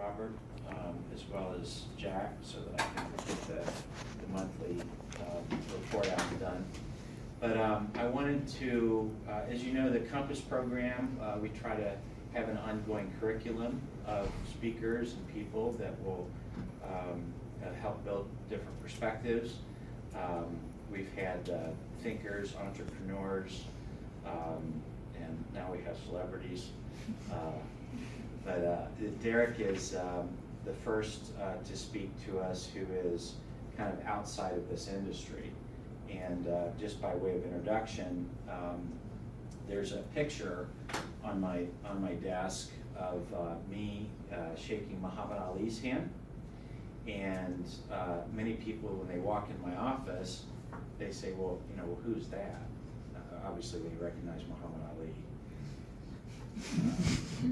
Robert, as well as Jack, so that I can get the monthly report out and done. But I wanted to, as you know, the Compass program, we try to have an ongoing curriculum of speakers and people that will help build different perspectives. We've had thinkers, entrepreneurs, and now we have celebrities. But Derek is the first to speak to us who is kind of outside of this industry. And just by way of introduction, there's a picture on my desk of me shaking Muhammad Ali's hand. And many people, when they walk in my office, they say, well, you know, well, who's that? Obviously, they recognize Muhammad Ali.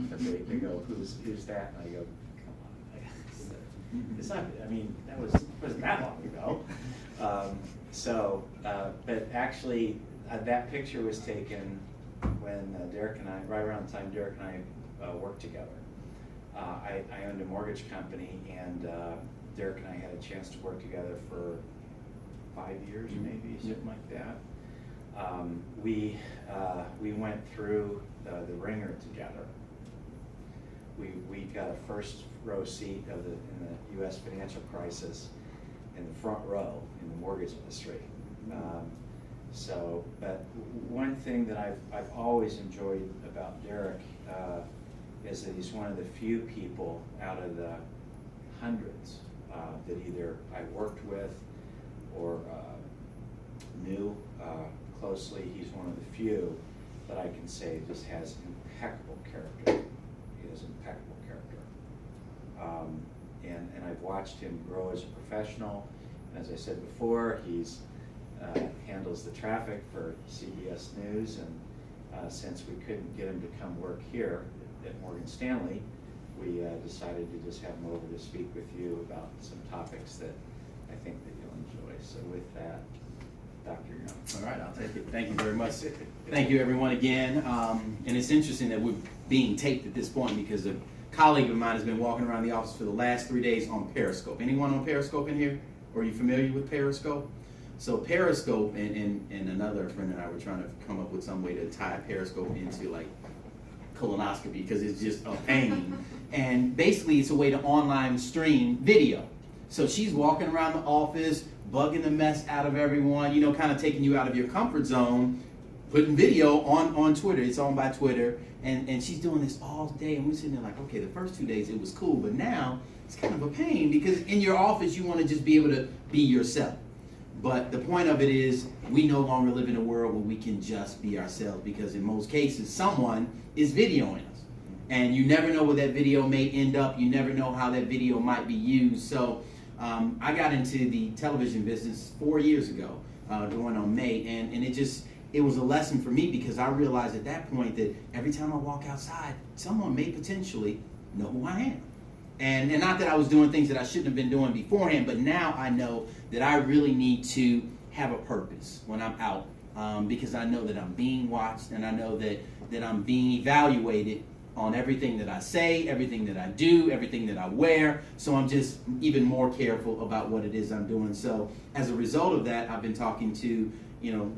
But they go, who's that? And I go, come on. It's not, I mean, wasn't that long ago. But actually, that picture was taken when Derek and I, right around the time Derek and I worked together. I owned a mortgage company, and Derek and I had a chance to work together for 5 years, maybe, something like that. We went through the ringer together. We got a first row seat in the U.S. financial crisis, in the front row in the mortgage industry. But one thing that I've always enjoyed about Derek is that he's one of the few people out of the hundreds that either I worked with or knew closely. He's one of the few that I can say just has impeccable character. He has impeccable character. And I've watched him grow as a professional. And as I said before, he's handles the traffic for CBS News, and since we couldn't get him to come work here at Morgan Stanley, we decided to just have him over to speak with you about some topics that I think that you'll enjoy. So with that, Dr. Young. All right, I'll take it. Thank you very much. Thank you, everyone, again. And it's interesting that we're being taped at this point because a colleague of mine has been walking around the office for the last 3 days on Periscope. Anyone on Periscope in here? Or are you familiar with Periscope? So Periscope and another friend and I were trying to come up with some way to tie Periscope into like colonoscopy because it's just a pain. And basically it's a way to online stream video. So she's walking around the office, bugging the mess out of everyone, you know, kind of taking you out of your comfort zone, putting video on Twitter. It's owned by Twitter. And she's doing this all day. And we're sitting there like, okay, the first 2 days it was cool, but now it's kind of a pain because in your office you want to just be able to be yourself. But the point of it is we no longer live in a world where we can just be ourselves because in most cases someone is videoing us. And you never know where that video may end up. You never know how that video might be used. So I got into the television business 4 years ago, going on May, and it was a lesson for me because I realized at that point that every time I walk outside, someone may potentially know who I am. And not that I was doing things that I shouldn't have been doing beforehand, but now I know that I really need to have a purpose when I'm out because I know that I'm being watched and I know that I'm being evaluated on everything that I say, everything that I do, everything that I wear. So I'm just even more careful about what it is I'm doing. So as a result of that, I've been talking to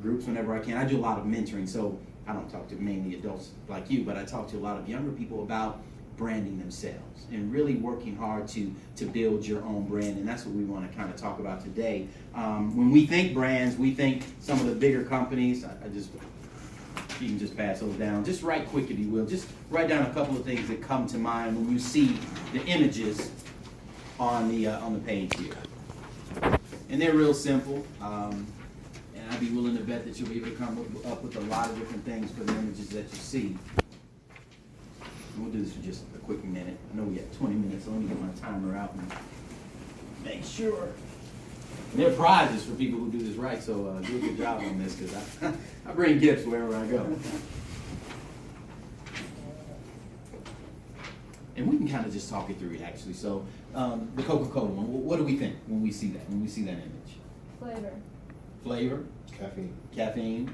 groups whenever I can. I do a lot of mentoring, so I don't talk to mainly adults like you, but I talk to a lot of younger people about branding themselves and really working hard to build your own brand, and that's what we want to kind of talk about today. When we think brands, we think some of the bigger companies. You can just pass those down. Just write quick if you will. Just write down a couple of things that come to mind when you see the images on the page here. And they're real simple. And I'd be willing to bet that you'll be able to come up with a lot of different things for the images that you see. And we'll do this for just a quick minute. I know we got 20 minutes, so let me get my timer out and make sure. And there are prizes for people who do this right, so do a good job on this because I bring gifts wherever I go. And we can kind of just talk it through actually. So the Coca-Cola one, what do we think when we see that image? Flavor. Flavor. Caffeine. Caffeine.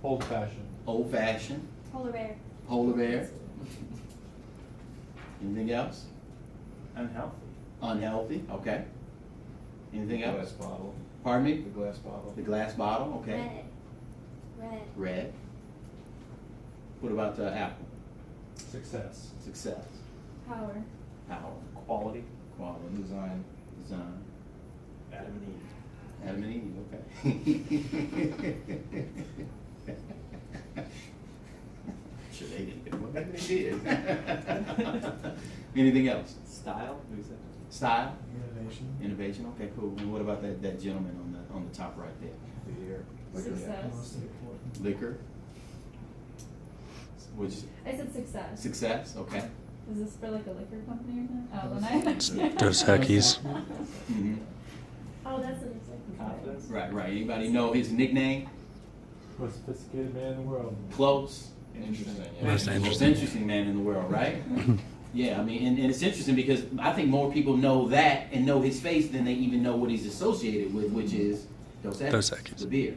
Old fashioned. Old fashioned. Polar bear. Polar bear. Anything else? Unhealthy. Unhealthy, okay. Anything Glass else? bottle. Pardon me? The glass bottle. The glass bottle, okay. Red. Red. What about the apple? Success. Success. Power. Power. Quality. Quality. Design. Design. Adam and Eve. Adam and Eve, okay. Sure they didn't. Well, they did. Anything else? Style. Who's that? Style? Innovation. Innovation, okay, cool. And what about that gentleman on the top right there? Beer. Success. Most important. Liquor? Which, I said success. success, okay. Is this for like a liquor company or something? Oh, then I. Dos Equis. Mm-hmm. Oh, that's what it's like. Confidence. Right. Anybody know his nickname? Most sophisticated man in the world. Close. Interesting. Most Most interesting. interesting man in the world, right? Yeah, I mean, and it's interesting because I think more people know that and know his face than they even know what he's associated with, which is Dos Equis, Dos Equis. the beer.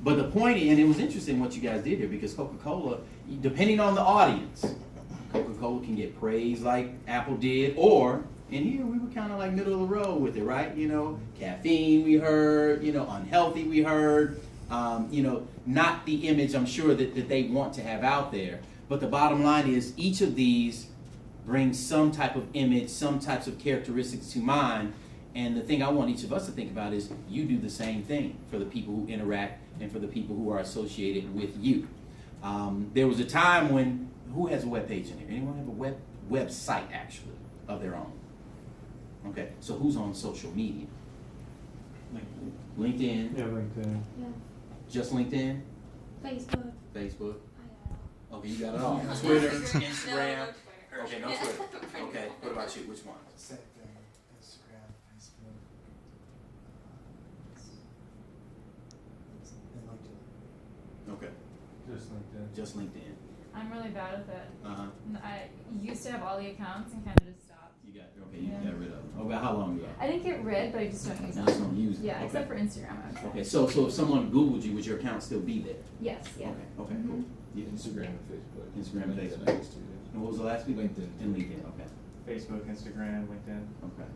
But the point, and it was interesting what you guys did here because Coca-Cola, depending on the audience, Coca-Cola can get praised like Apple did, or in here we were kind of like middle of the road with it, right? You know, caffeine we heard, you know, unhealthy we heard, you know, not the image I'm sure that they want to have out there. But the bottom line is each of these brings some type of image, some types of characteristics to mind. And the thing I want each of us to think about is you do the same thing for the people who interact and for the people who are associated with you. There was a time when, who has a web page in here? Anyone have a website actually of their own? Okay, so who's on social media? LinkedIn, Yeah, LinkedIn. Yeah. just LinkedIn, Facebook. Facebook. I Okay, you got it all. No. Twitter, No, Instagram. no Twitter. Okay, no Twitter. Okay, what about you? Which one? Same thing. Instagram, Facebook. And LinkedIn. Okay, Just LinkedIn. just LinkedIn. I'm really bad with it. Uh-huh. I used to have all the accounts and kind of just stopped. You got, okay, you Yeah. got rid of them. Oh, about how long ago? I didn't get rid, but I just don't use You them. just don't use it. Yeah, Okay. except for Instagram. I would say. Okay, so if someone Googled you, would your account still be there? Yes, yeah. Okay, cool. Mhm. Yeah. Instagram and Facebook. Instagram and LinkedIn, Facebook. I used to do. And what was the last week? LinkedIn. And LinkedIn, okay. Facebook, Instagram, LinkedIn. Okay.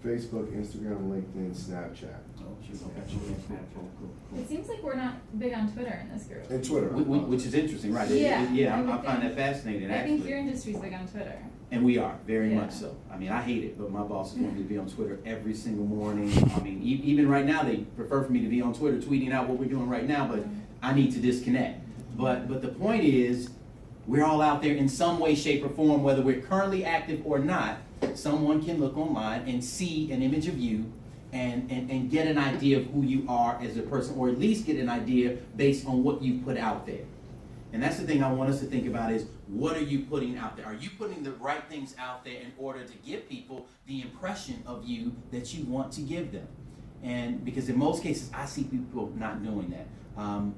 Facebook, Instagram, LinkedIn, Snapchat, Oh, shoot, okay, cool. It seems like we're not big on Twitter in this group. and Twitter. Which is interesting, right? Yeah, Yeah, I would I find that think- fascinating, I think your actually. industry's big on Twitter. And we are, very Yeah. much so. I mean, I hate it, but my bosses want me to be on Twitter every single morning. I mean, even right now, they prefer for me to be on Twitter tweeting out what we're doing right now, but I need to disconnect. But the point is, we're all out there in some way, shape, or form, whether we're currently active or not. Someone can look online and see an image of you and get an idea of who you are as a person, or at least get an idea based on what you put out there. And that's the thing I want us to think about is, what are you putting out there? Are you putting the right things out there in order to give people the impression of you that you want to give them? And because in most cases, I see people not doing that.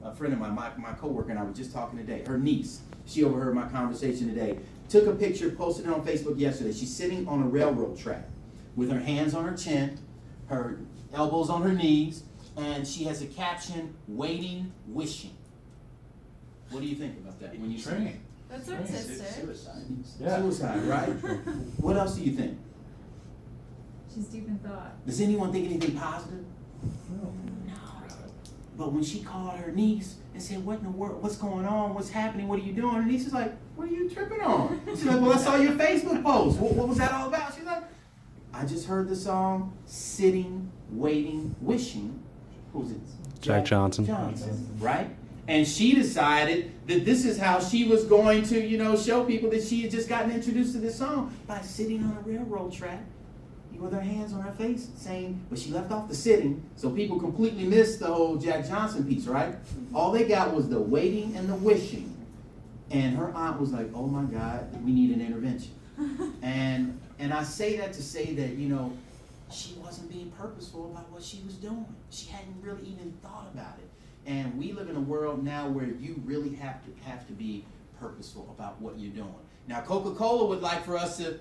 A friend of mine, my coworker and I were just talking today. Her niece, she overheard my conversation today, took a picture, posted it on Facebook yesterday. She's sitting on a railroad track with her hands on her chin, her elbows on her knees, and she has a caption, waiting, wishing. What do you think about that when you see it? That's artistic. Suicide. Yeah. Suicide, right? What else do you think? She's deep in thought. Does anyone think anything positive? No. But when she called her niece and said, what in the world, what's going on, what's happening, what are you doing? Her niece is like, what are you tripping on? She's like, well, I saw your Facebook post. What was that all about? She's like, I just heard the song, Sitting, Waiting, Wishing. Who's it? Jack Johnson. Right? And she decided that this is how she was going to, show people that she had just gotten introduced to this song by sitting on a railroad track with her hands on her face, saying, but she left off the sitting, so people completely missed the whole Jack Johnson piece, right? All they got was the waiting and the wishing. And her aunt was like, oh my God, we need an intervention. And I say that to say that, she wasn't being purposeful about what she was doing. She hadn't really even thought about it. And we live in a world now where you really have to be purposeful about what you're doing. Now, Coca-Cola would like for us to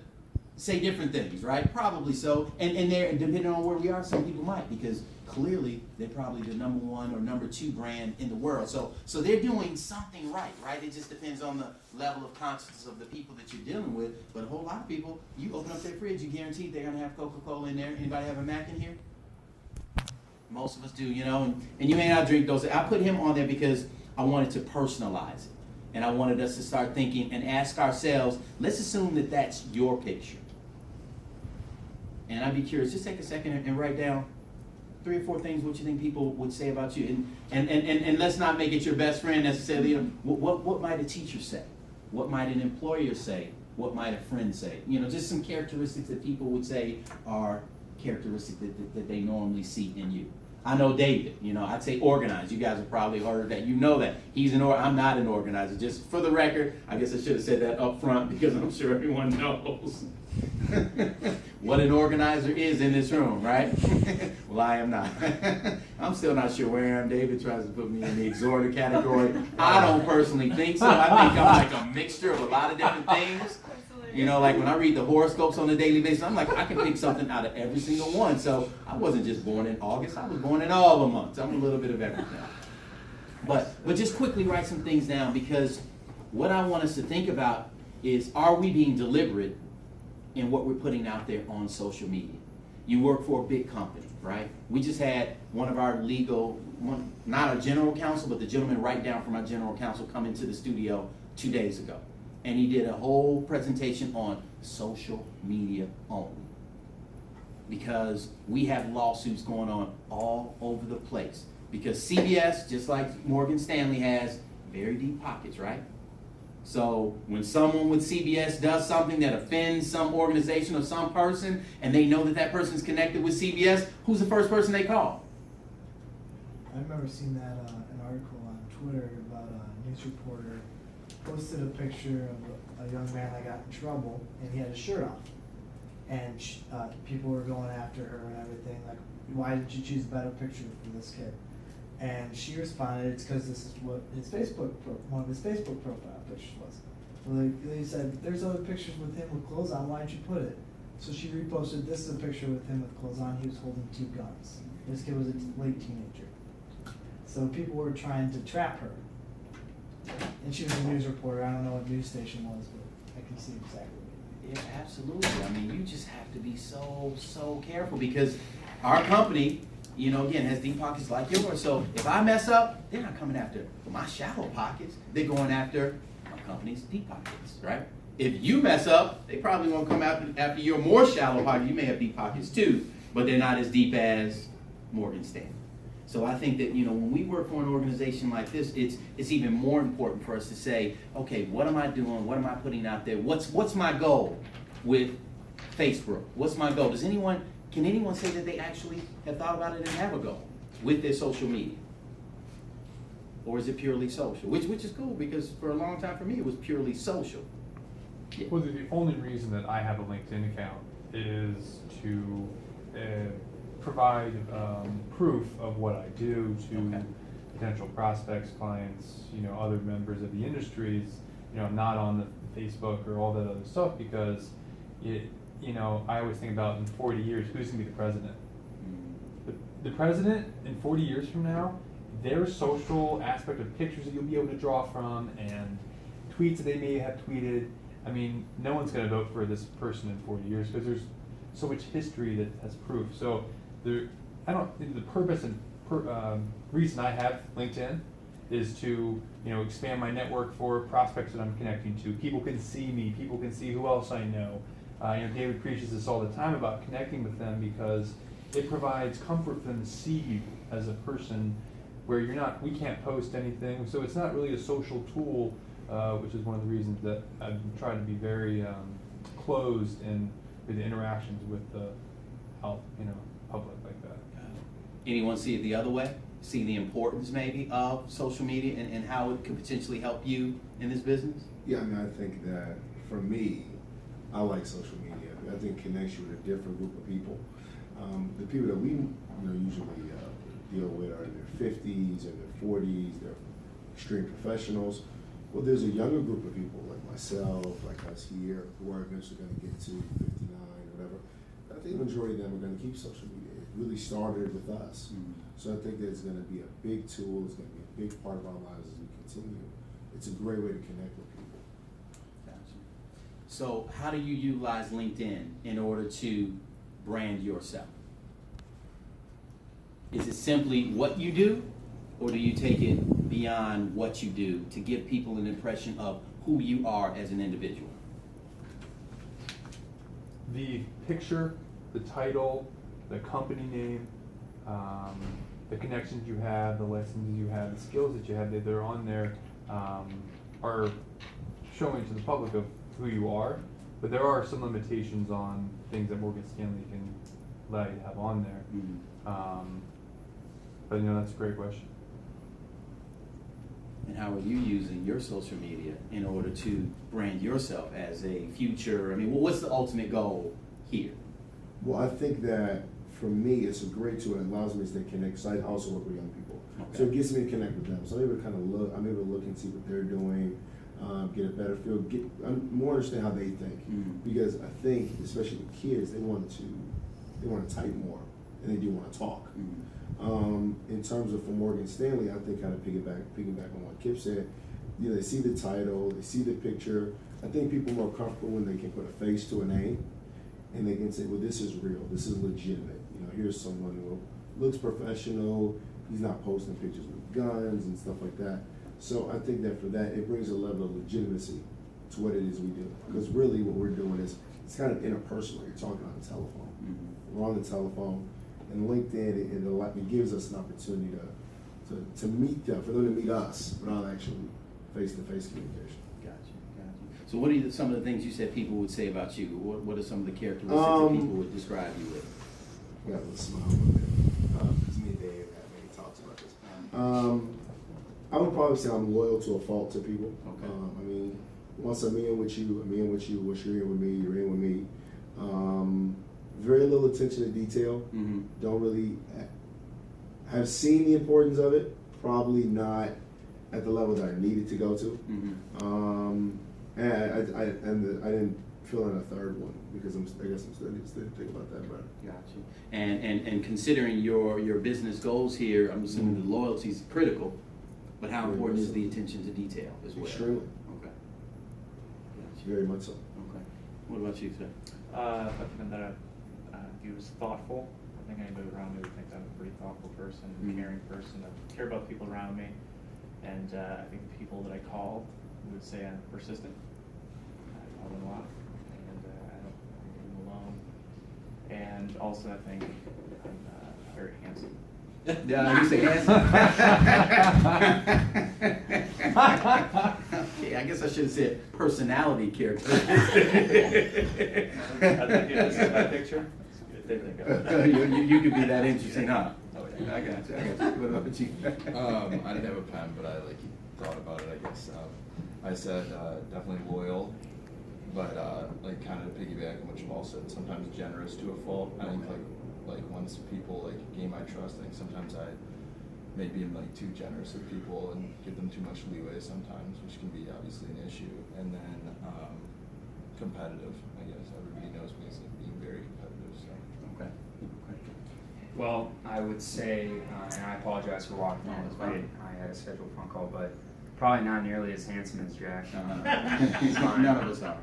say different things, right? Probably so. And they're, depending on where we are, some people might, because clearly they're probably the number 1 or number 2 brand in the world. So they're doing something right? It just depends on the level of consciousness of the people that you're dealing with. But a whole lot of people, you open up their fridge, you guarantee they're gonna have Coca-Cola in there. Anybody have a Mac in here? Most of us do, and you may not drink those. I put him on there because I wanted to personalize it. And I wanted us to start thinking and ask ourselves, let's assume that that's your picture. And I'd be curious, just take a second and write down 3 or 4 things what you think people would say about you. And let's not make it your best friend necessarily. What might a teacher say? What might an employer say? What might a friend say? Just some characteristics that people would say are characteristics that they normally see in you. I know David, I'd say organized. You guys have probably heard that. That he's I'm not an organizer. Just for the record, I guess I should have said that up front because I'm sure everyone knows what an organizer is in this room, right? Well, I am not. I'm still not sure where I am. David tries to put me in the exhorter category. I don't personally think so. I think I'm like a mixture of a lot of different things. Like when I read the horoscopes on a daily basis, I'm like, I can pick something out of every single one. So I wasn't just born in August, I was born in all the months. I'm a little bit of everything. But just quickly write some things down, because what I want us to think about is, are we being deliberate in what we're putting out there on social media? You work for a big company, right? We just had one of our not our general counsel, but the gentleman right down from our general counsel come into the studio 2 days ago. And he did a whole presentation on social media only. Because we have lawsuits going on all over the place. Because CBS, just like Morgan Stanley, has very deep pockets, right? So when someone with CBS does something that offends some organization or some person, and they know that that person's connected with CBS, who's the first person they call? I remember seeing that an article on Twitter about a news reporter posted a picture of a young man that got in trouble, and he had his shirt off. And people were going after her and everything, like, why did you choose a better picture for this kid? And she responded, it's because this is what one of his Facebook profile pictures was. So they said, there's other pictures with him with clothes on, why didn't you put it? So she reposted, this is a picture with him with clothes on, he was holding 2 guns. This kid was a late teenager. So people were trying to trap her. And she was a news reporter. I don't know what news station was, but I can see exactly what you mean. Yeah, absolutely. I mean, you just have to be so careful, because our company, again, has deep pockets like yours. So if I mess up, they're not coming after my shallow pockets. They're going after my company's deep pockets, right? If you mess up, they probably won't come after your more shallow pockets. You may have deep pockets too, but they're not as deep as Morgan Stanley. So I think that, when we work for an organization like this, it's even more important for us to say, okay, what am I doing? What am I putting out there? What's my goal with Facebook? What's my goal? Can anyone say that they actually have thought about it and have a goal with their social media? Or is it purely social? Which is cool, because for a long time for me it was purely social. Yeah. Well, the only reason that I have a LinkedIn account is to provide proof of what I do to Okay. potential prospects, clients, other members of the industries, not on the Facebook or all that other stuff, because I always think about, in 40 years, who's going to be the president? The president, in 40 years from now, their social aspect of pictures that you'll be able to draw from and tweets that they may have tweeted, I mean, no one's going to vote for this person in 40 years because there's so much history that has proof. So the purpose and reason I have LinkedIn is to expand my network for prospects that I'm connecting to. People can see me. People can see who else I know. David preaches this all the time about connecting with them, because it provides comfort for them to see you as a person, where we can't post anything. So it's not really a social tool, which is one of the reasons that I've tried to be very closed in with the interactions with the public like that. Anyone see it the other way? See the importance maybe of social media and how it could potentially help you in this business? Yeah, I think that for me, I like social media. I think it connects you with a different group of people. The people that we usually deal with are in their 50s and their 40s. They're extreme professionals. Well, there's a younger group of people like myself, like us here, who are eventually going to get to 59, think the majority of them are gonna keep social media. It really started with us. Mhm. So I think that it's gonna be a big tool, it's gonna be a big part of our lives as we continue. It's a great way to connect with people. Gotcha. So how do you utilize LinkedIn in order to brand yourself? Is it simply what you do, or do you take it beyond what you do to give people an impression of who you are as an individual? The picture, the title, the company name, the connections you have, the lessons you have, the skills that you have that are on there are showing to the public of who you are. But there are some limitations on things that Morgan Stanley can allow you to have on there. Mhm. But that's a great question. And how are you using your social media in order to brand yourself as a future, what's the ultimate goal here? Well, I think that for me, it's a great tool. It allows me to stay connected. So I also work with young people. So it gets me to connect with them. So I'm able to kind of look, I'm able to look and see what they're doing, get a better feel, get more understand how they think. Mhm. Because I think, especially with kids, they want to type more and they do want to talk. Mhm. In terms of for Morgan Stanley, I think kind of piggyback on what Kip said. They see the title, they see the picture. I think people are more comfortable when they can put a face to a name, and they can say, "Well, this is real. This is legitimate." Here's someone who looks professional. He's not posting pictures with guns and stuff like that. So I think that for that, it brings a level of legitimacy to what it is we do. Because really, what we're doing is it's kind of interpersonal. You're talking on the telephone. Mhm. We're on the telephone. And LinkedIn, it gives us an opportunity to meet them, for them to meet us without actually face-to-face communication. Gotcha. So what are some of the things you said people would say about you? What are some of the characteristics that people would describe you with? I got a little smile with it. Because me and Dave have many talks about this. I would probably say I'm loyal to a fault to people. Okay. Once I'm in with you, I'm in with you. Once you're in with me, you're in with me. Very little attention to detail. Mm-hmm. Don't really have seen the importance of it. Probably not at the level that I needed to go to. Mm-hmm. And I didn't fill in a third one because I guess I'm still need to think about that better. Gotcha. And considering your business goals here, I'm assuming the loyalty is critical, but how Very important much is so. the attention to detail as well? Extremely. Okay. Gotcha. Very much so. Okay. What about you, sir? I think that he was thoughtful. I think anybody around me would think I'm a pretty thoughtful person, Mhm. caring person. I care about people around me, and I think the people that I call would say I'm persistent. I call them a lot, and I don't leave them alone. And also, I think I'm very handsome. Yeah, you say handsome. Okay, I guess I should have said personality characteristics. I think this is my picture. That's good. They think of it. you could be that interesting, huh? Oh, yeah. I got you. What about you? I didn't have a pen, but I thought about it, I guess. I said definitely loyal, but kind of to piggyback on what Jamal said, sometimes generous to a fault. I think like once people gain my trust, I think sometimes I maybe am too generous with people and give them too much leeway sometimes, which can be obviously an issue. And then competitive, I guess. Everybody knows me as being very competitive. So. Okay. Well, I would say, and I apologize for walking No, in, that's but fine. I had a scheduled phone call, but probably not nearly as handsome as Jack. It's fine. None of us are.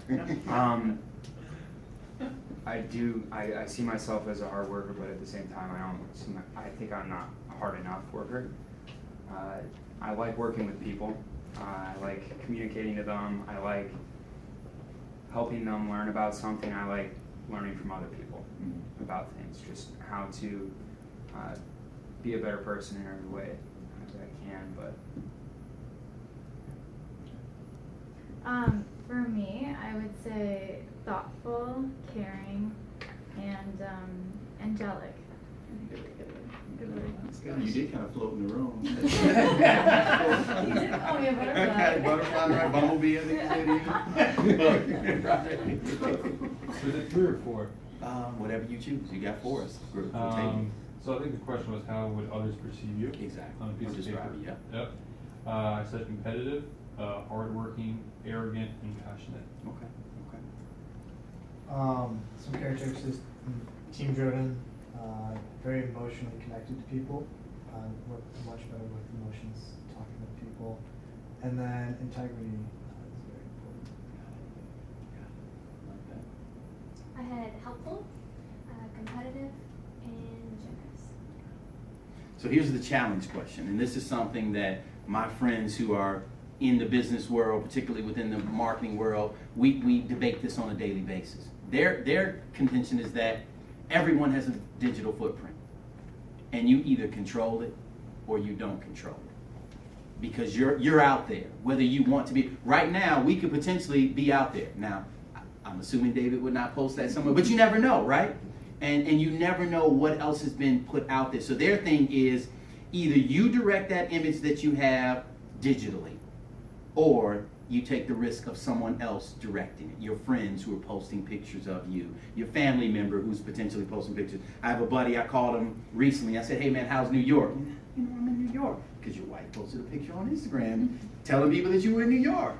I see myself as a hard worker, but at the same time, I think I'm not a hard enough worker. I like working with people. I like communicating to them. I like helping them learn about something. I like learning from other people about things, just how to be a better person in every way as I can. But For me, I would say thoughtful, caring, and angelic. Good word. You did kind of float in the room. You did call me a butterfly. Okay, butterfly, right? Bumblebee, I think you said. Right. Was it 3 or 4? Whatever you choose. You got 4 We'll take it. So I think the question was, how would others perceive you? Exactly. On a piece Or of describe paper. it, yeah. Yep. I said competitive, hardworking, arrogant, and passionate. Okay. Some characteristics: team-driven, very emotionally connected to people. Work much better with emotions, talking with people, and then integrity is very important. Like that. I had helpful, competitive, and generous. So here's the challenge question, and this is something that my friends who are in the business world, particularly within the marketing world, we debate this on a daily basis. Their contention is that everyone has a digital footprint, and you either control it or you don't control it, because you're out there, whether you want to be. Right now, we could potentially be out there. Now, I'm assuming David would not post that somewhere, but you never know, right? And you never know what else has been put out there. So their thing is either you direct that image that you have digitally, or you take the risk of someone else directing it. Your friends who are posting pictures of you, your family member who's potentially posting pictures. I have a buddy, I called him recently. I said, hey man, how's New York? You know, I'm in New York. Because your wife posted a picture on Instagram telling people that you were in New York.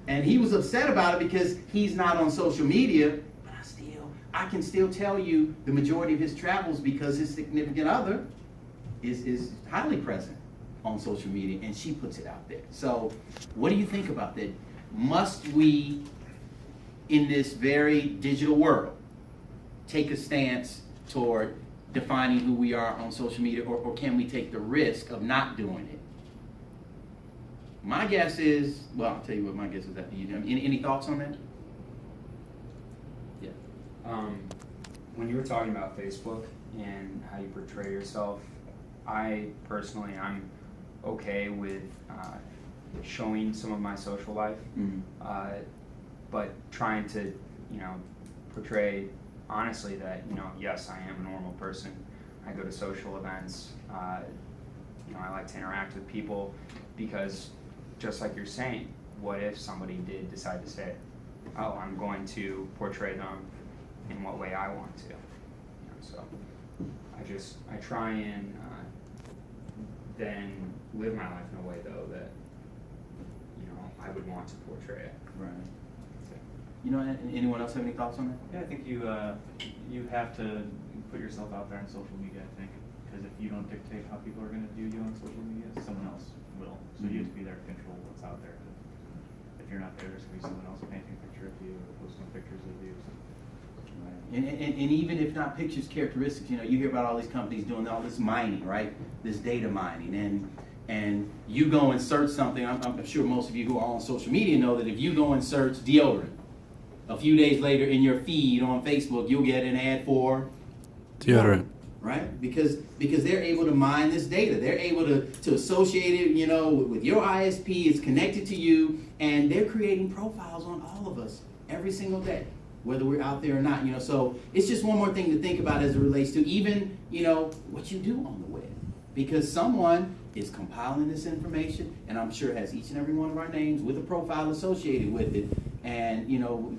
And he was upset about it because he's not on social media, but I can still tell you the majority of his travels because his significant other is highly present on social media, and she puts it out there. So what do you think about that? Must we, in this very digital world, take a stance toward defining who we are on social media, or can we take the risk of not doing it? My guess is, well, I'll tell you what my guess is after you. Any thoughts on that? Yeah. When you were talking about Facebook and how you portray yourself, I'm okay with showing some of my social life, but trying to, portray honestly that, yes, I am a normal person. I go to social events. I like to interact with people because, just like you're saying, what if somebody did decide to say, oh, I'm going to portray them in what way I want to. So I try and then live my life in a way though that I would want to portray it. Right. Anyone else have any thoughts on that? Yeah, I think you have to put yourself out there on social media, I think, because if you don't dictate how people are going to view you on social media, someone else will. So you have to be there to control what's out there. If you're not there, there's going to be someone else painting a picture of you or posting pictures of you. And even if not pictures, characteristics, you hear about all these companies doing all this mining, right? This data mining. And you go and search something. I'm sure most of you who are on social media know that if you go and search deodorant, a few days later in your feed on Facebook, you'll get an ad for deodorant. Right? Because they're able to mine this data. They're able to associate it, with your ISP. It's connected to you, and they're creating profiles on all of us every single day, whether we're out there or not. So it's just one more thing to think about as it relates to even, what you do on the web. Because someone is compiling this information, and I'm sure has each and every one of our names with a profile associated with it. And,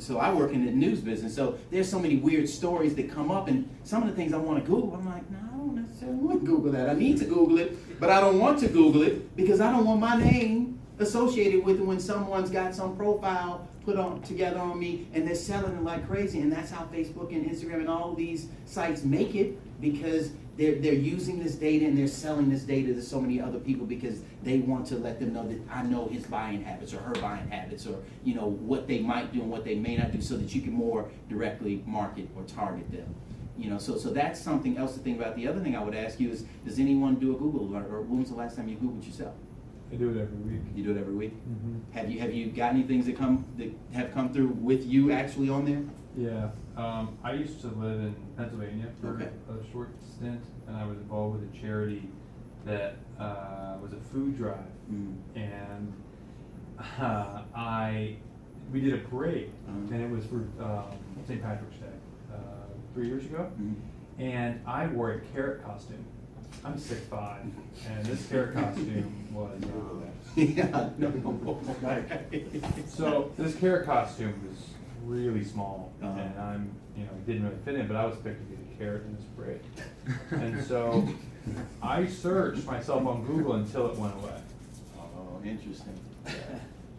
so I work in the news business, so there's so many weird stories that come up, and some of the things I want to Google, I'm like, no, I don't necessarily want to Google that. I need to Google it, but I don't want to Google it because I don't want my name associated with it when someone's got some profile put together on me and they're selling it like crazy. And that's how Facebook and Instagram and all of these sites make it, because they're using this data and they're selling this data to so many other people because they want to let them know that I know his buying habits or her buying habits, or what they might do and what they may not do, so that you can more directly market or target them. So that's something else to think about. The other thing I would ask you is, does anyone do a Google, or when was the last time you Googled yourself? I do it every week. You do it every week? Mm-hmm. Have you got any things that have come through with you actually on there? Yeah, I used to live in Pennsylvania for a short stint, and I was involved with a charity that was a food drive, and we did a parade, and it was for St. Patrick's Day 3 years ago, and I wore a carrot costume. I'm 6'5", and this carrot costume was. Yeah, no. So this carrot costume was really small, and I'm, didn't really fit in, but I was picked to be the carrot in this parade. And so I searched myself on Google until it went away. Oh, interesting.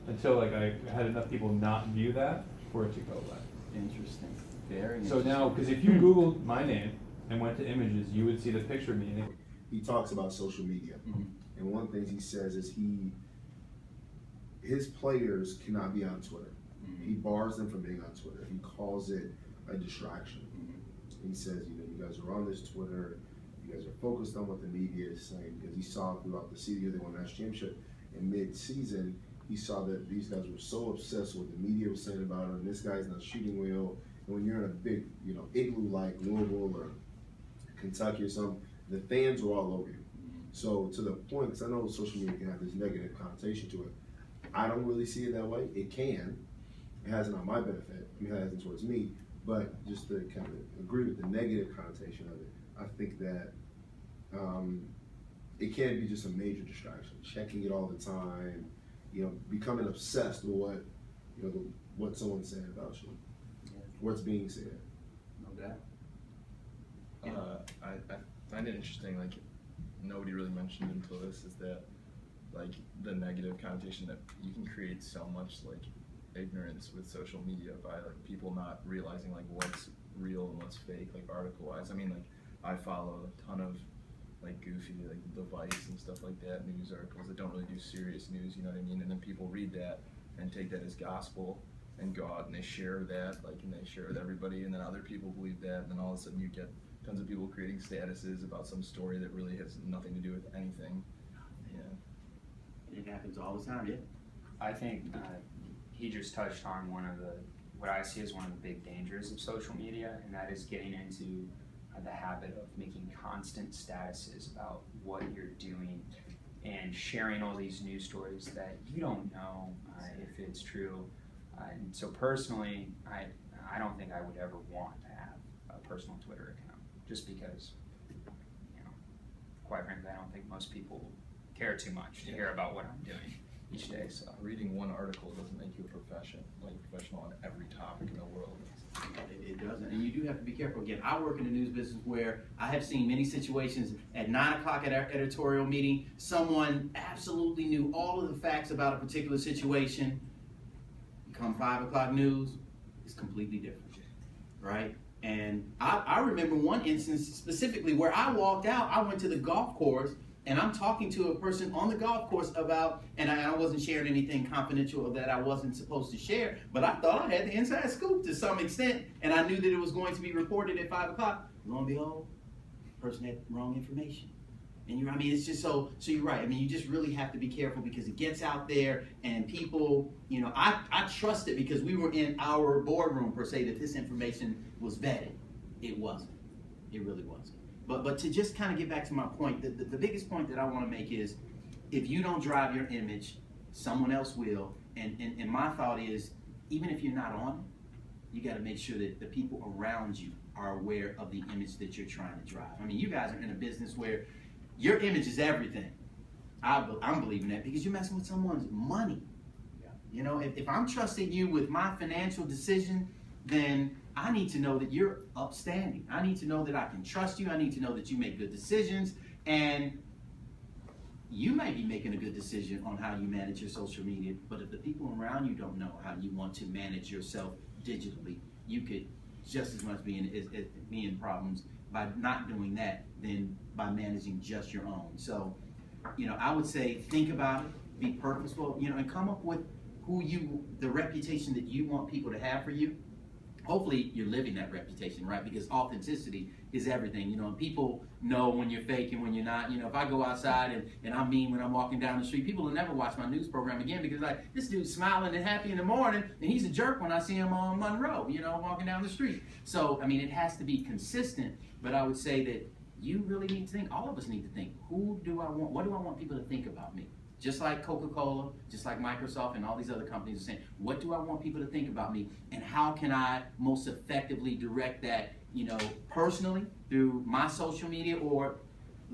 Until I had enough people not view that for it to go away. Interesting. Very So now, interesting. because if you Googled my name and went to images, you would see the picture of me. And He talks about social media, and one of the things he says is his players cannot be on Twitter. He bars them from being on Twitter. He calls it a distraction. He says, you know, you guys are on this Twitter, you guys are focused on what the media is saying, because he saw throughout the season they won the national championship. In mid-season, he saw that these guys were so obsessed with what the media was saying about him. This guy's not shooting well. And when you're in a big, you know, igloo like Louisville or Kentucky or something, the fans were all over you. So to the point, because I know social media can have this negative connotation to it, I don't really see it that way. It can. It hasn't on my benefit. I mean, it hasn't towards me. But just to kind of agree with the negative connotation of it, I think that it can be just a major distraction. Checking it all the time, you know, becoming obsessed with what, you know, what someone's saying about you, what's being said. No doubt. I find it interesting, like, nobody really mentioned until this, is that, like, the negative connotation that you can create so much, like, ignorance with social media by, like, people not realizing, like, what's real and what's fake, like, article-wise. I mean, like, I follow a ton of, like, goofy, like, The Vice and stuff like that, news articles that don't really do serious news, you know what I mean? And then people read that and take that as gospel and go out and they share that, like, and they share it with everybody, and then other people believe that, and then all of a sudden you get tons of people creating statuses about some story that really has nothing to do with anything. Yeah. It happens all the time, yeah. I think he just touched on what I see as one of the big dangers of social media, and that is getting into the habit of making constant statuses about what you're doing and sharing all these news stories that you don't know if it's true. And so personally, I don't think I would ever want to have a personal Twitter account, just because, you know, quite frankly, I don't think most people care too much to hear about what I'm doing each day. So Reading one article doesn't make you a professional on every topic in the world. It doesn't, and you do have to be careful. Again, I work in the news business where I have seen many situations at 9 o'clock at our editorial meeting, someone absolutely knew all of the facts about a particular situation. Come 5 o'clock news, it's completely different, right? And I remember one instance specifically where I walked out, I went to the golf course, and I'm talking to a person on the golf course about, and I wasn't sharing anything confidential that I wasn't supposed to share, but I thought I had the inside scoop to some extent, and I knew that it was going to be reported at 5 o'clock. Lo and behold, the person had wrong information. And I mean, it's just so you're right. I mean, you just really have to be careful because it gets out there and people, you know, I trust it because we were in our boardroom per se that this information was vetted. It wasn't. It really wasn't. But to just kind of get back to my point, the biggest point that I want to make is if you don't drive your image, someone else will. And my thought is, even if you're not on it, you got to make sure that the people around you are aware of the image that you're trying to drive. I mean, you guys are in a business where your image is everything. I'm believing that because you're messing with someone's money. Yeah. You know, if I'm trusting you with my financial decision, then I need to know that you're upstanding. I need to know that I can trust you. I need to know that you make good decisions. And you may be making a good decision on how you manage your social media, but if the people around you don't know how you want to manage yourself digitally, you could just as much be in problems by not doing that than by managing just your own. So, you know, I would say think about it, be purposeful, you know, and come up with the reputation that you want people to have for you. Hopefully you're living that reputation, right? Because authenticity is everything, you know, and people know when you're fake and when you're not. You know, if I go outside and I'm mean when I'm walking down the street, people will never watch my news program again because like, this dude's smiling and happy in the morning and he's a jerk when I see him on Monroe, you know, walking down the street. So, I mean, it has to be consistent, but I would say that you really need to think, all of us need to think, what do I want people to think about me? Just like Coca-Cola, just like Microsoft and all these other companies are saying, what do I want people to think about me? And how can I most effectively direct that, you know, personally through my social media or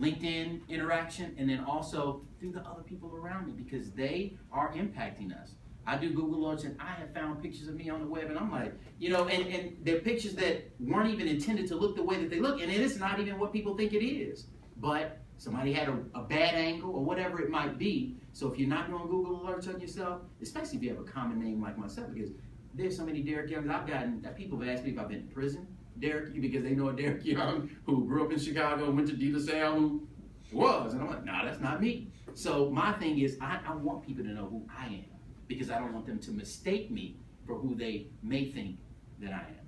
LinkedIn interaction, and then also through the other people around me because they are impacting us. I do Google alerts and I have found pictures of me on the web and I'm like, you know, and they're pictures that weren't even intended to look the way that they look, and it is not even what people think it is. But somebody had a bad angle or whatever it might be. So if you're not doing Google alerts on yourself, especially if you have a common name like myself, because there's so many Derek Youngs I've gotten. People have asked me if I've been in prison, Derek, because they know a Derek Young who grew up in Chicago, went to De La Salle, who was, and I'm like, nah, that's not me. So my thing is, I want people to know who I am, because I don't want them to mistake me for who they may think that I am.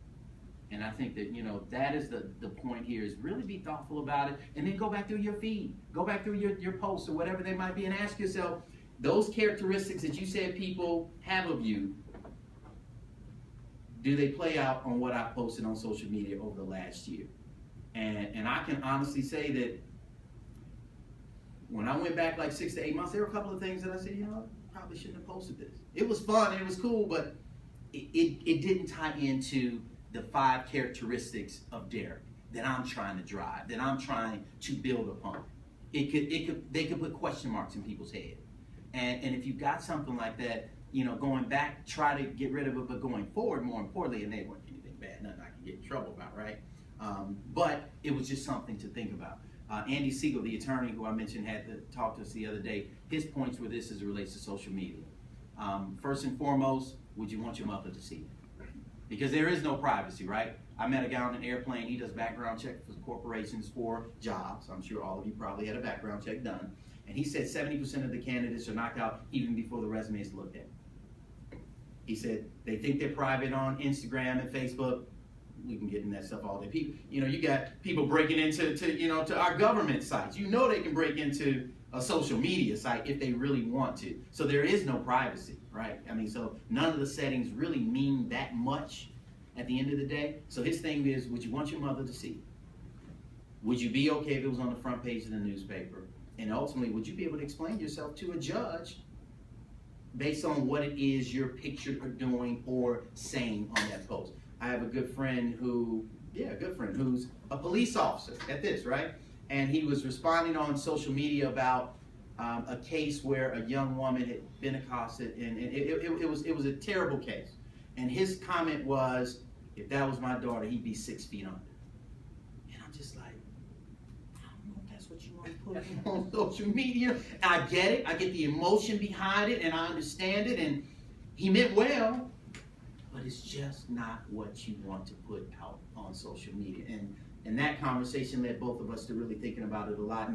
And I think that, that is the point here, is really be thoughtful about it, and then go back through your feed, go back through your posts or whatever they might be, and ask yourself, those characteristics that you said people have of you, do they play out on what I posted on social media over the last year? And I can honestly say that when I went back like 6 to 8 months, there were a couple of things that I said, I probably shouldn't have posted this. It was fun, it was cool, but it didn't tie into the 5 characteristics of Derek that I'm trying to drive, that I'm trying to build upon. They could put question marks in people's head. And if you've got something like that, going back, try to get rid of it, but going forward, more importantly, and they weren't anything bad, nothing I can get in trouble about, right? But it was just something to think about. Andy Siegel, the attorney who I mentioned, had to talk to us the other day. His points were this as it relates to social media. First and foremost, would you want your mother to see it? Because there is no privacy, right? I met a guy on an airplane. He does background checks for corporations for jobs. I'm sure all of you probably had a background check done. And he said 70% of the candidates are knocked out even before the resume is looked at. He said they think they're private on Instagram and Facebook. We can get in that stuff all day. People, you got people breaking into to our government sites. They can break into a social media site if they really want to. So there is no privacy, right? So none of the settings really mean that much at the end of the day. So his thing is, would you want your mother to see it? Would you be okay if it was on the front page of the newspaper? And ultimately, would you be able to explain yourself to a judge based on what it is you're pictured or doing or saying on that post? I have a good friend who's a police officer at this, right? And he was responding on social media about a case where a young woman had been accosted, and it was a terrible case. And his comment was, if that was my daughter, he'd be 6 feet under. And I'm just like, I don't know if that's what you want to put on social media. And I get it. I get the emotion behind it, and I understand it. And he meant well, but it's just not what you want to put out on social media. And that conversation led both of us to really thinking about it a lot.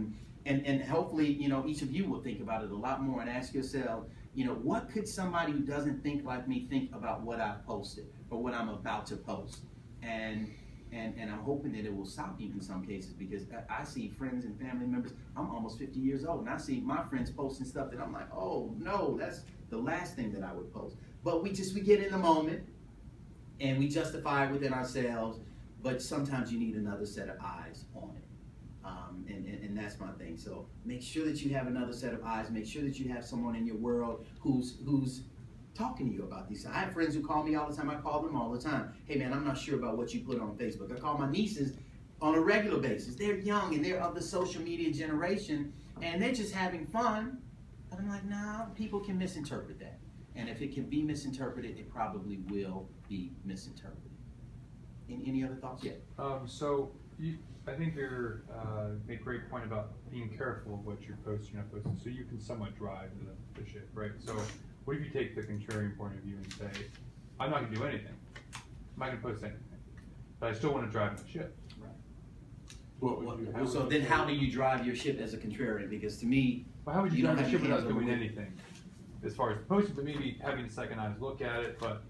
And hopefully, each of you will think about it a lot more and ask yourself, what could somebody who doesn't think like me think about what I've posted or what I'm about to post? And I'm hoping that it will stop you in some cases, because I see friends and family members. I'm almost 50 years old, and I see my friends posting stuff that I'm like, oh no, that's the last thing that I would post. But we get in the moment and we justify it within ourselves, but sometimes you need another set of eyes on it. And that's my thing. So make sure that you have another set of eyes. Make sure that you have someone in your world who's talking to you about these. I have friends who call me all the time. I call them all the time. Hey man, I'm not sure about what you put on Facebook. I call my nieces on a regular basis. They're young and they're of the social media generation, and they're just having fun. But I'm like, nah, people can misinterpret that. And if it can be misinterpreted, it probably will be misinterpreted. Any other thoughts? Yeah. I think you're made a great point about being careful of what you're posting or not posting, so you can somewhat drive the ship, right? So what if you take the contrarian point of view and say, I'm not going to do anything. I'm not going to post anything, but I still want to drive the ship. Right. So then how do you drive your ship as a contrarian? Because to me, well, how would you don't drive the have ship your without hands on doing the wheel. anything? As far as posting, but maybe having a second eyes look at it, but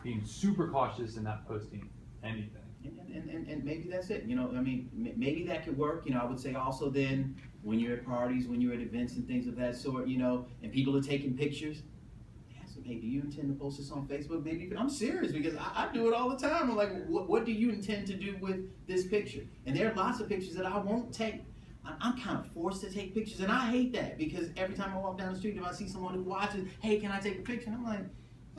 being super cautious and not posting anything. And maybe that's it. Maybe that could work. I would say also then when you're at parties, when you're at events and things of that sort, and people are taking pictures. So, hey, do you intend to post this on Facebook? Maybe I'm serious, because I do it all the time. I'm like, what do you intend to do with this picture? And there are lots of pictures that I won't take. I'm kind of forced to take pictures, and I hate that, because every time I walk down the street, if I see someone who watches, hey, can I take a picture? And I'm like,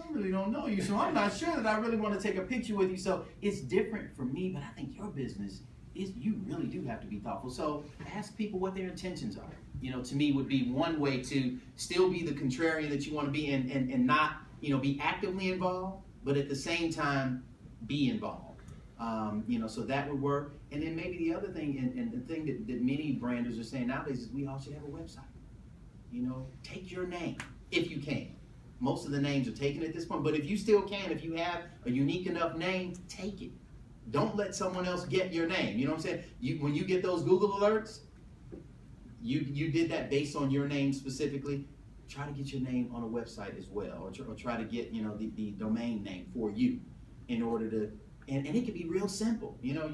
I really don't know you, so I'm not sure that I really want to take a picture with you. So it's different for me, but I think your business is, you really do have to be thoughtful. So ask people what their intentions are. To me would be one way to still be the contrarian that you want to be, and not, be actively involved, but at the same time be involved. So that would work. And then maybe the other thing, and the thing that many branders are saying nowadays, is we all should have a website. Take your name if you can. most of the names are taken at this point. But if you still can, if you have a unique enough name, take it. Don't let someone else get your name. You know what I'm saying? When you get those Google alerts, you did that based on your name specifically. Try to get your name on a website as well, or try to get, you know, the domain name for you in order to, and it can be real simple. You know,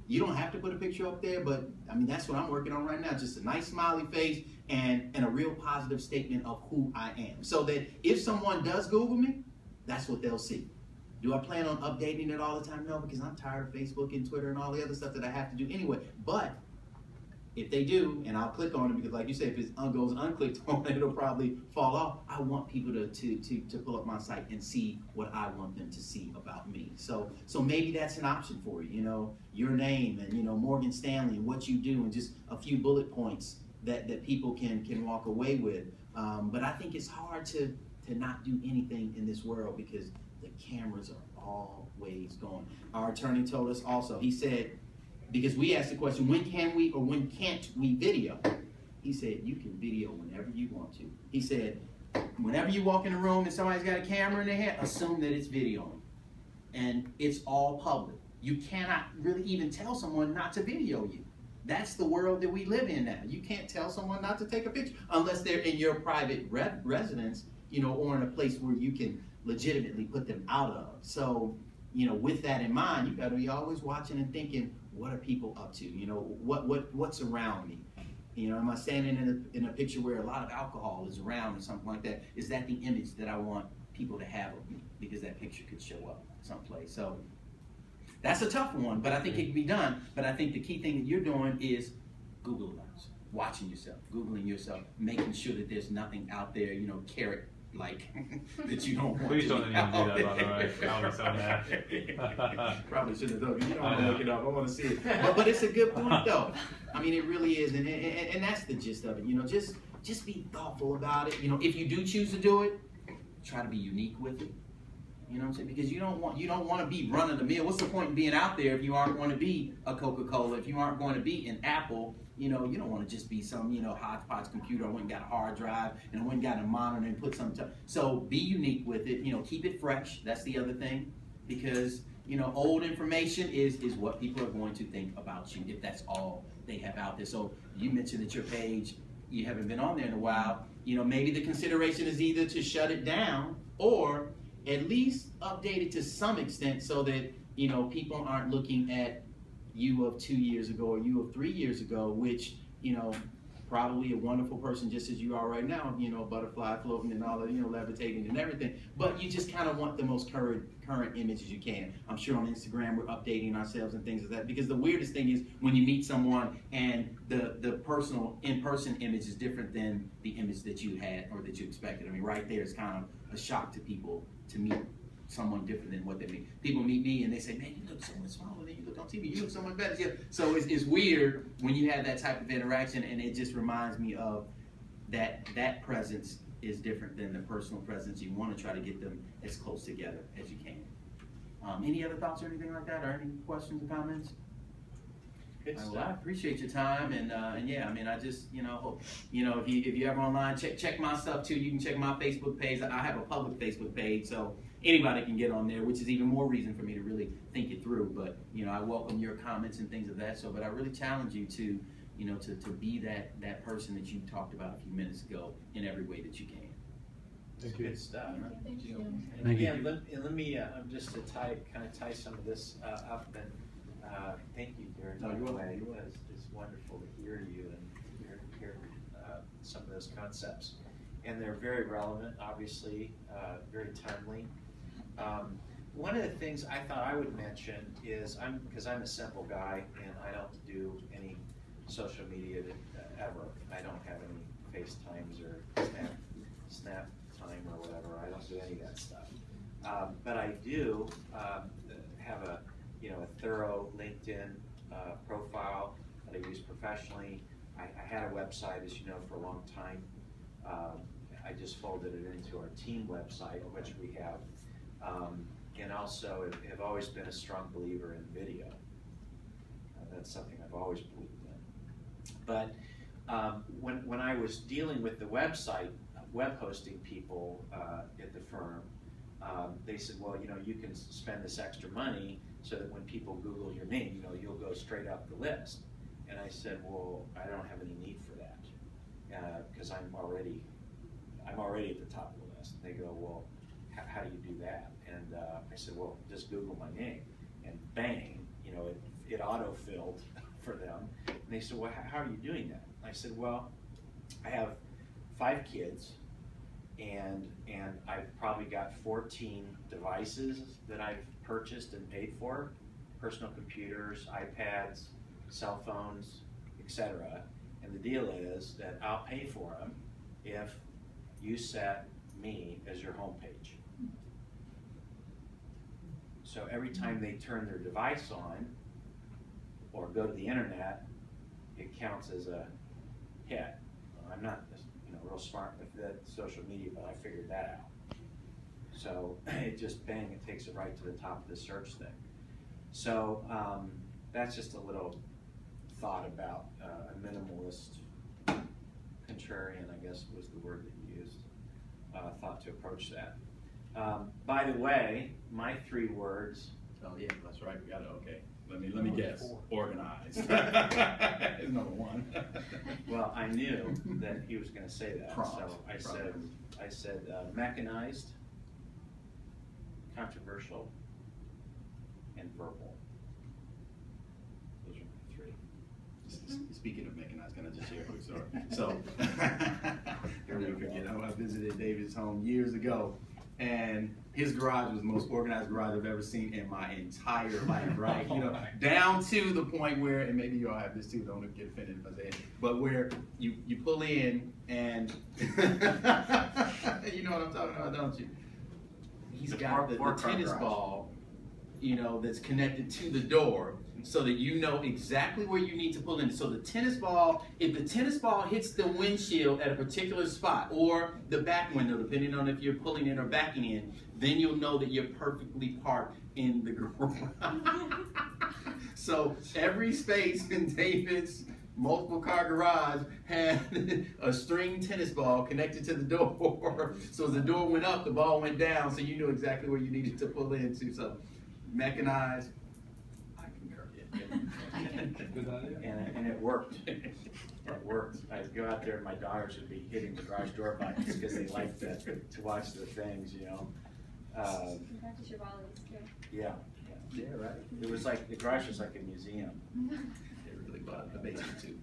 you don't have to put a picture up there, but I mean, that's what I'm working on right now. Just a nice smiley face and a real positive statement of who I am. So that if someone does Google me, that's what they'll see. Do I plan on updating it all the time? No, because I'm tired of Facebook and Twitter and all the other stuff that I have to do anyway. But if they do, and I'll click on it, because like you said, if it goes unclicked on, it'll probably fall off. I want people to pull up my site and see what I want them to see about me. So maybe that's an option for you, you know, your name and, you know, Morgan Stanley and what you do, and just a few bullet points that people can walk away with. But I think it's hard to not do anything in this world because the cameras are always going. Our attorney told us also, he said, because we asked the question, when can we or when can't we video? He said, you can video whenever you want to. He said, whenever you walk in a room and somebody's got a camera in their hand, assume that it's videoing. And it's all public. You cannot really even tell someone not to video you. That's the world that we live in now. You can't tell someone not to take a picture unless they're in your private residence, you know, or in a place where you can legitimately put them out of. So, you know, with that in mind, you got to be always watching and thinking, what are people up to? You know, what's around me? You know, am I standing in a picture where a lot of alcohol is around or something like that? Is that the image that I want people to have of me? Because that picture could show up someplace. So that's a tough one, but I think it can be done. But I think the key thing that you're doing is Google alerts, watching yourself, Googling yourself, making sure that there's nothing out there, you know, carrot-like that you don't want Please to don't be even do out that, by the way. there. I'll be so mad. Probably shouldn't have done it. You don't I want to know. look it up. I want to see it. But it's a good point, though. I mean, it really is, and that's the gist of it. You know, just be thoughtful about it. You know, if you do choose to do it, try to be unique with it. You know what I'm saying? Because you don't want to be run of the mill. What's the point in being out there if you aren't going to be a Coca-Cola, if you aren't going to be an Apple? You know, you don't want to just be some, you know, hodgepodge computer. I went and got a hard drive and I went and got a monitor and put some. So be unique with it. You know, keep it fresh. That's the other thing, because you know, old information is what people are going to think about you if that's all they have out there. So you mentioned that your page, you haven't been on there in a while. You know, maybe the consideration is either to shut it down or at least update it to some extent so that, you know, people aren't looking at you of 2 years ago or you of 3 years ago, which, you know, probably a wonderful person just as you are right now, you know, butterfly floating and all that, you know, levitating and everything. But you just kind of want the most current images you can. I'm sure on Instagram we're updating ourselves and things like that, because the weirdest thing is when you meet someone and the personal in-person image is different than the image that you had or that you expected. I mean, right there is kind of a shock to people to meet someone different than what they mean. People meet me and they say, man, you look so much smaller than you look on TV. You look so much better. Yeah. So it's weird when you have that type of interaction, and it just reminds me of that presence is different than the personal presence. You want to try to get them as close together as you can. Any other thoughts or anything like that, or any questions or comments? Good Well, I stuff. appreciate your time, and yeah, I mean, I just, you know, hope, you know, if you're ever online, check my stuff too. You can check my Facebook page. I have a public Facebook page, so anybody can get on there, which is even more reason for me to really think it through. But you know, I welcome your comments and things of that. So, but I really challenge you to, you know, to be that person that you talked about a few minutes ago in every way that you can. Thank you. Good stuff. Thank you. And Thank you. again, let me just to kind of tie some of this up, and thank you, Derek. No, you're welcome. By the way, it's wonderful to hear you and hear some of those concepts, and they're very relevant, obviously, very timely. One of the things I thought I would mention is because I'm a simple guy and I don't do any social media ever. I don't have any FaceTimes or Snap time or whatever. I don't do any of that stuff. But I do have a thorough LinkedIn profile that I use professionally. I had a website, as you know, for a long time. I just folded it into our team website, which we have. And also have always been a strong believer in video. That's something I've always believed in. But when I was dealing with the website, web hosting people at the firm, they said, well, you know, you can spend this extra money so that when people Google your name, you know, you'll go straight up the list. And I said, well, I don't have any need for that because I'm already at the top of the list. And they go, well, how do you do that? And I said, well, just Google my name. And bang, you know, it auto-filled for them. And they said, well, how are you doing that? I said, well, I have 5 kids, and I've probably got 14 devices that I've purchased and paid for, personal computers, iPads, cell phones, etc. And the deal is that I'll pay for them if you set me as your homepage. So every time they turn their device on or go to the internet, it counts as a hit. I'm not, you know, real smart with the social media, but I figured that out. So it just bang, it takes it right to the top of the search thing. So that's just a little thought about a minimalist, contrarian, I guess was the word that you used, thought to approach that. By the way, my 3 words. Oh yeah, that's right. We got it. Okay. Let me guess. 4. Organized. Is number 1. Well, I knew that he was going to say that, Prompt. so I said mechanized, controversial, and verbal. Those are my 3. Speaking of mechanized, can I just share a quick story? So, I'll never forget, I visited David's home years ago, and his garage was the most organized garage I've ever seen in my entire life, right? You know, down to the point where, and maybe you all have this too, don't get offended if I say it, but where you pull in and, you know what I'm talking about, don't you? He's got the tennis ball, you know, that's connected to the door so that you know exactly where you need to pull in. So the tennis ball, if the tennis ball hits the windshield at a particular spot or the back window, depending on if you're pulling in or backing in, then you'll know that you're perfectly parked in the garage. So every space in David's multiple car garage had a string tennis ball connected to the door. So as the door went up, the ball went down, so you knew exactly where you needed to pull into. So mechanized, I concur. And it worked. It worked. I'd go out there and my daughters would be hitting the garage door buttons because they like to watch the things, you know. You can practice your volleys too. Yeah. Yeah, right. It was like, the garage was like a museum. They really bought the basement too.